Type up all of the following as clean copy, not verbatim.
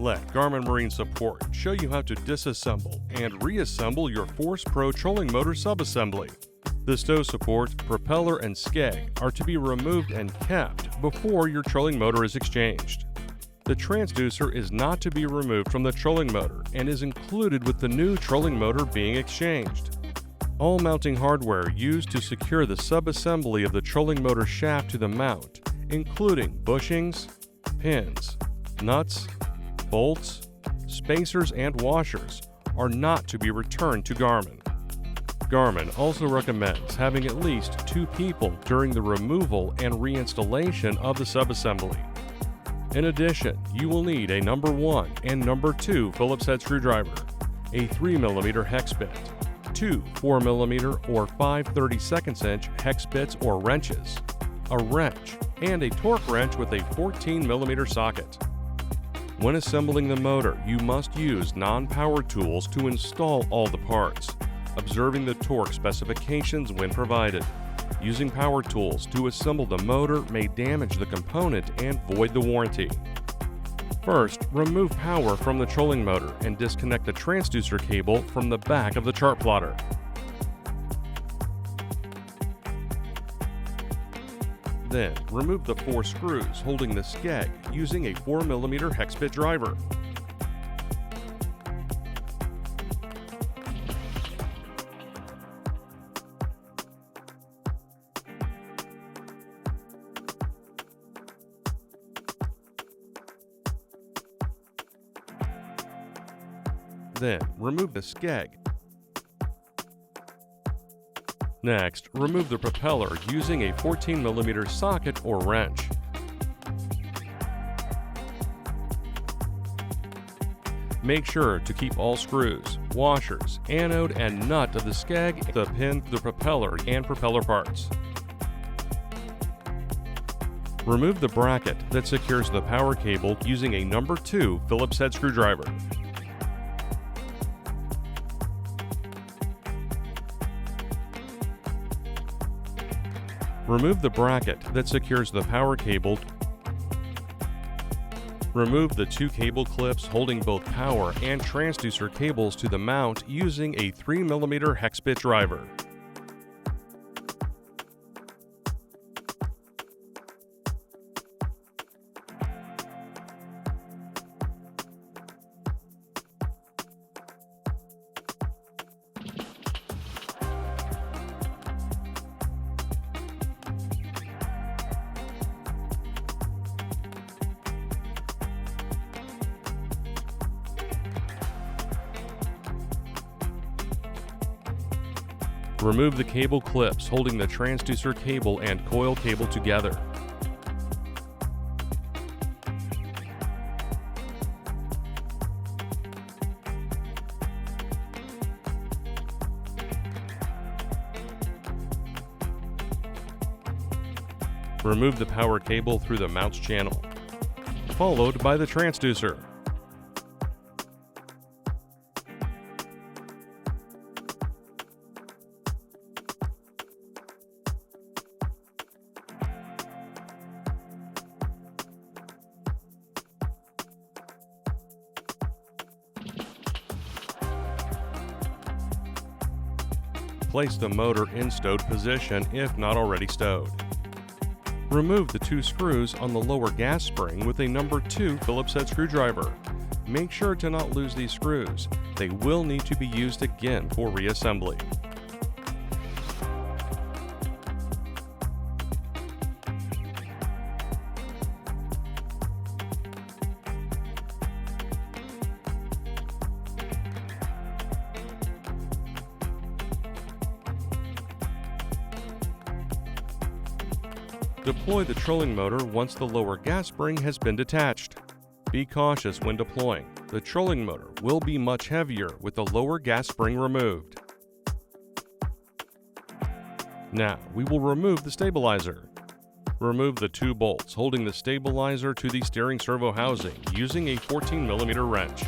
Let Garmin Marine Support show you how to disassemble and reassemble your Force Pro trolling motor subassembly. The stow support, propeller, and skeg are to be removed and kept before your trolling motor is exchanged. The transducer is not to be removed from the trolling motor and is included with the new trolling motor being exchanged. All mounting hardware used to secure the subassembly of the trolling motor shaft to the mount, including bushings, pins, nuts, bolts, spacers, and washers, are not to be returned to Garmin. Garmin also recommends having at least 2 people during the removal and reinstallation of the subassembly. In addition, you will need a number 1 and number 2 Phillips head screwdriver, a 3mm hex bit, 2 4mm or 5/32 inch hex bits or wrenches, a wrench, and a torque wrench with a 14mm socket. When assembling the motor, you must use non-power tools to install all the parts, observing the torque specifications when provided. Using power tools to assemble the motor may damage the component and void the warranty. First, remove power from the trolling motor and disconnect the transducer cable from the back of the chart plotter. Then, remove the 4 screws holding the skeg using a 4mm hex bit driver. Then, remove the skeg. Next, remove the propeller using a 14mm socket or wrench. Make sure to keep all screws, washers, anode, and nut of the skeg, the pin, the propeller, and propeller parts. Remove the bracket that secures the power cable using a number 2 Phillips head screwdriver. Remove the bracket that secures the power cable. Remove the 2 cable clips holding both power and transducer cables to the mount using a 3mm hex bit driver. Remove the cable clips holding the transducer cable and coil cable together. Remove the power cable through the mounts channel, followed by the transducer. Place the motor in stowed position if not already stowed. Remove the 2 screws on the lower gas spring with a number 2 Phillips head screwdriver. Make sure to not lose these screws. They will need to be used again for reassembly. Deploy the trolling motor once the lower gas spring has been detached. Be cautious when deploying. The trolling motor will be much heavier with the lower gas spring removed. Now, we will remove the stabilizer. Remove the 2 bolts holding the stabilizer to the steering servo housing using a 14mm wrench.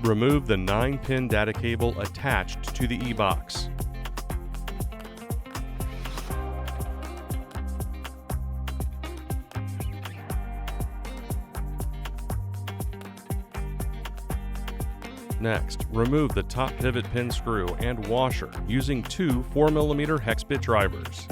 Remove the 9-pin data cable attached to the e-box. Next, remove the top pivot pin screw and washer using two 4mm hex bit drivers.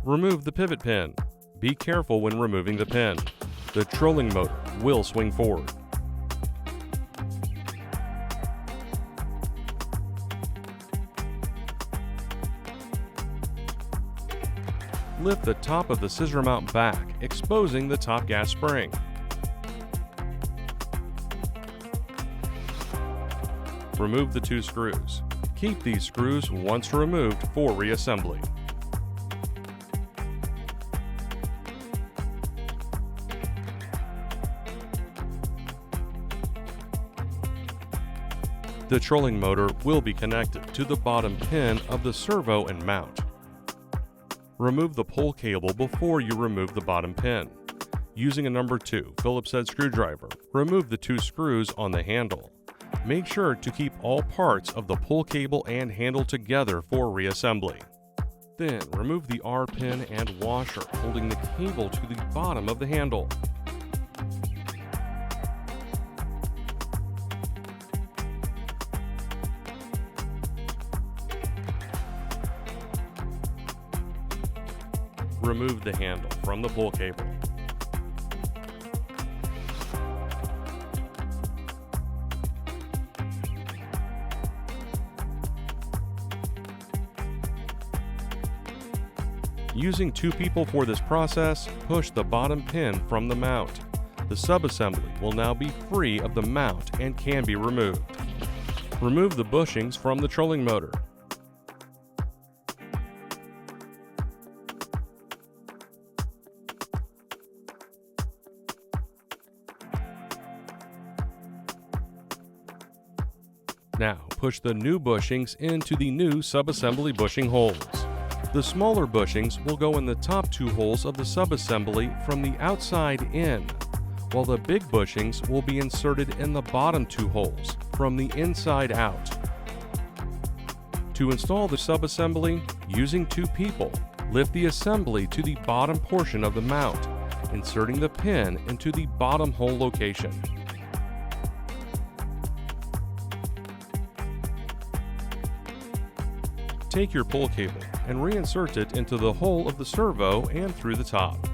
Remove the pivot pin. Be careful when removing the pin. The trolling motor will swing forward. Lift the top of the scissor mount back, exposing the top gas spring. Remove the two screws. Keep these screws once removed for reassembly. The trolling motor will be connected to the bottom pin of the servo and mount. Remove the pull cable before you remove the bottom pin. Using a number 2 Phillips head screwdriver, remove the two screws on the handle. Make sure to keep all parts of the pull cable and handle together for reassembly. Then remove the R pin and washer holding the cable to the bottom of the handle. Remove the handle from the pull cable. Using two people for this process, push the bottom pin from the mount. The subassembly will now be free of the mount and can be removed. Remove the bushings from the trolling motor. Now, push the new bushings into the new subassembly bushing holes. The smaller bushings will go in the top two holes of the subassembly from the outside in, while the big bushings will be inserted in the bottom two holes from the inside out. To install the subassembly, using two people, lift the assembly to the bottom portion of the mount, inserting the pin into the bottom hole location. Take your pull cable and reinsert it into the hole of the servo and through the top.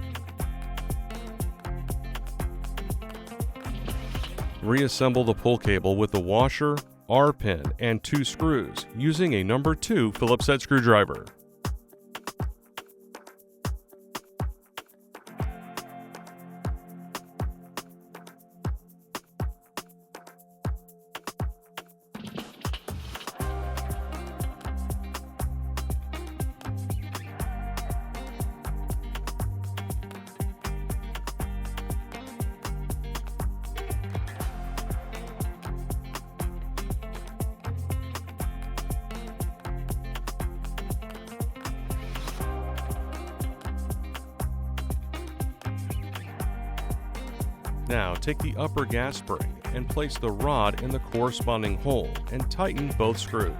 Reassemble the pull cable with the washer, R pin, and two screws using a number 2 Phillips head screwdriver. Now take the upper gas spring and place the rod in the corresponding hole and tighten both screws.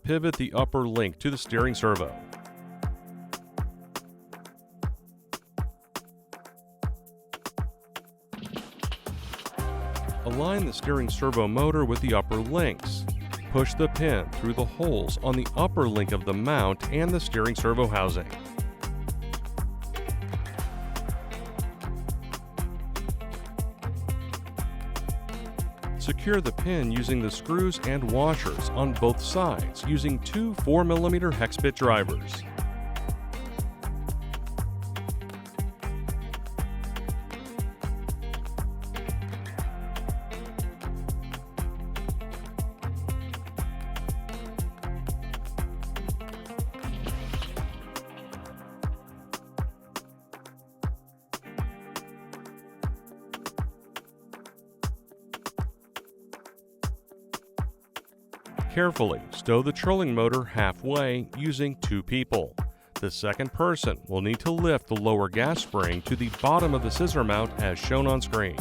Pivot the upper link to the steering servo. Align the steering servo motor with the upper links. Push the pin through the holes on the upper link of the mount and the steering servo housing. Secure the pin using the screws and washers on both sides using two 4mm hex bit drivers. Carefully stow the trolling motor halfway using 2 people. The second person will need to lift the lower gas spring to the bottom of the scissor mount as shown on screen.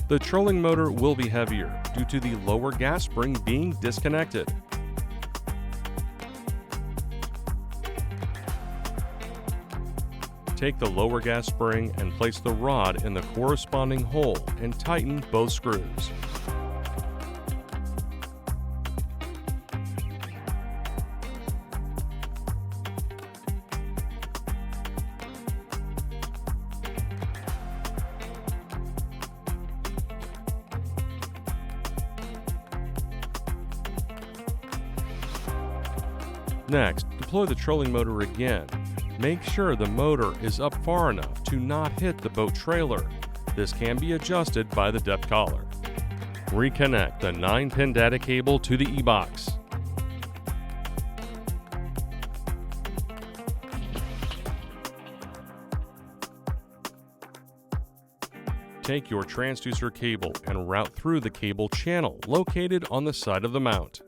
The trolling motor will be heavier due to the lower gas spring being disconnected. Take the lower gas spring and place the rod in the corresponding hole and tighten both screws. Next, deploy the trolling motor again. Make sure the motor is up far enough to not hit the boat trailer. This can be adjusted by the depth collar. Reconnect the 9-pin data cable to the e-box. Take your transducer cable and route through the cable channel located on the side of the mount.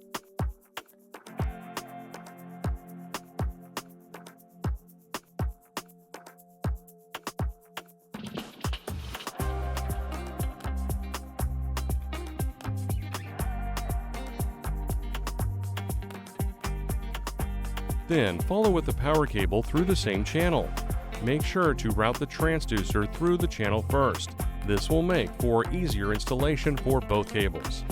Then follow with the power cable through the same channel. Make sure to route the transducer through the channel first. This will make for easier installation for both cables.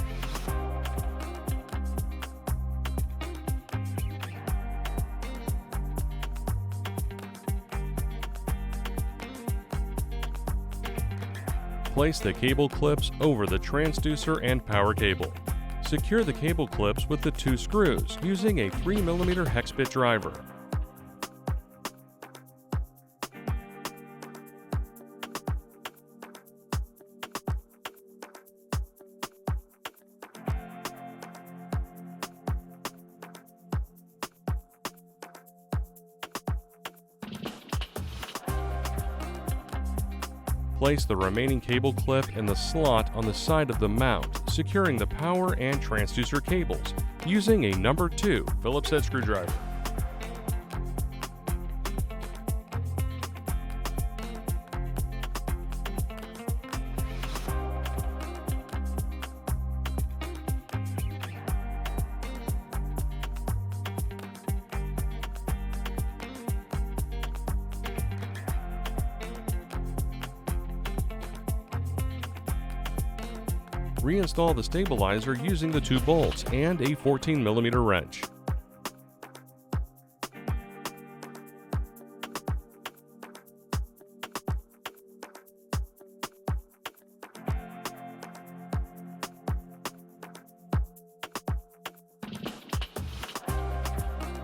Place the cable clips over the transducer and power cable. Secure the cable clips with the 2 screws using a 3mm hex bit driver. Place the remaining cable clip in the slot on the side of the mount, securing the power and transducer cables using a number 2 Phillips head screwdriver. Reinstall the stabilizer using the 2 bolts and a 14mm wrench.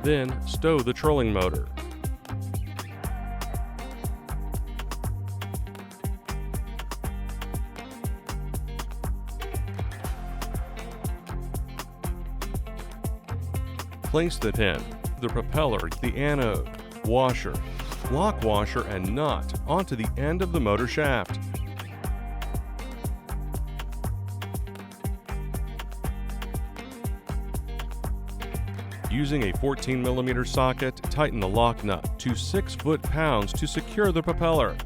Then stow the trolling motor. Place the pin, the propeller, the anode, washer, lock washer, and nut onto the end of the motor shaft. Using a 14mm socket, tighten the lock nut to 6 foot-pounds to secure the propeller.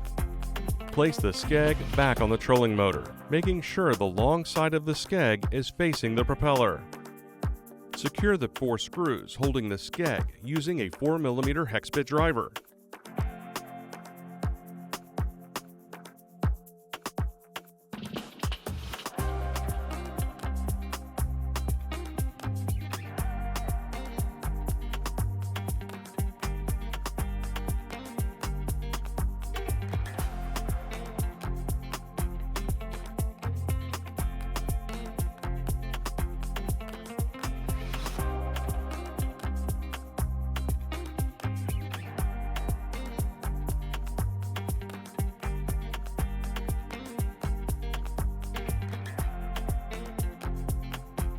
Place the skeg back on the trolling motor, making sure the long side of the skeg is facing the propeller. Secure the 4 screws holding the skeg using a 4mm hex bit driver.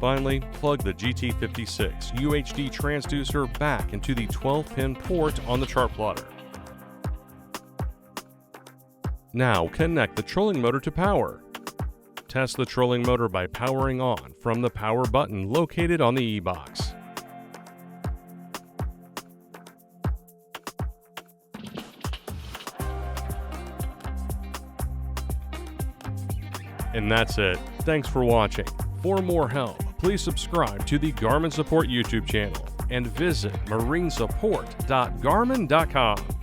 Finally, plug the GT56 UHD transducer back into the 12-pin port on the chart plotter. Now connect the trolling motor to power. test the trolling motor by powering on from the power button located on the e-box. And that's it. Thanks for watching. For more help, please subscribe to the Garmin Support YouTube channel and visit marinesupport.garmin.com.